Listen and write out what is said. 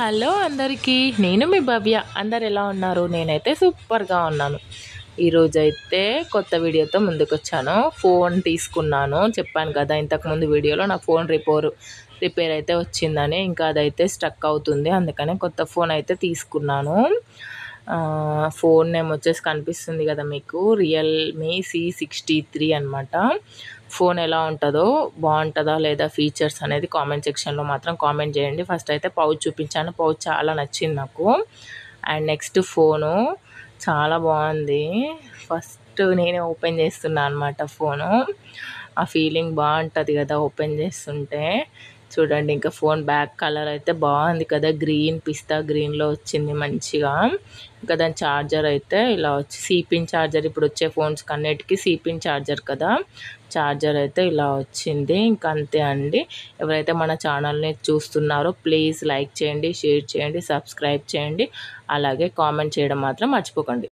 Hello అందరికీ, నేను మీ భవ్య. అందరు ఎలా ఉన్నారు? నేనైతే సూపర్గా ఉన్నాను. ఈరోజైతే కొత్త వీడియోతో ముందుకొచ్చాను. ఫోన్ తీసుకున్నాను, చెప్పాను కదా ఇంతకుముందు వీడియోలో నా ఫోన్ రిపేర్ అయితే వచ్చిందని. ఇంకా అదైతే స్టక్ అవుతుంది, అందుకనే కొత్త ఫోన్ అయితే తీసుకున్నాను. ఫోన్ నేమ్ వచ్చేసి కనిపిస్తుంది కదా మీకు, రియల్మీ C63 అనమాట. ఫోన్ ఎలా ఉంటుందో, బాగుంటుందా లేదా ఫీచర్స్ అనేది కామెంట్ సెక్షన్లో మాత్రం కామెంట్ చేయండి. ఫస్ట్ అయితే పౌచ్ చూపించాను, పౌచ్ చాలా నచ్చింది నాకు. అండ్ నెక్స్ట్ ఫోను చాలా బాగుంది. ఫస్ట్ నేనే ఓపెన్ చేస్తున్నా అనమాట ఫోను. ఆ ఫీలింగ్ బాగుంటుంది కదా ఓపెన్ చేస్తుంటే. చూడండి, ఇంకా ఫోన్ బ్యాక్ కలర్ అయితే బాగుంది కదా, గ్రీన్, పిస్తా గ్రీన్లో వచ్చింది మంచిగా. ఇంకా దాని ఛార్జర్ అయితే ఇలా వచ్చి సిపిన్ ఛార్జర్, ఇప్పుడు వచ్చే ఫోన్స్ కన్నిటికీ సిపిన్ ఛార్జర్ కదా, ఛార్జర్ అయితే ఇలా వచ్చింది. ఇంకా అంతే అండి. ఎవరైతే మన ఛానల్ని చూస్తున్నారో ప్లీజ్ లైక్ చేయండి, షేర్ చేయండి, సబ్స్క్రైబ్ చేయండి, అలాగే కామెంట్ చేయడం మాత్రం మర్చిపోకండి.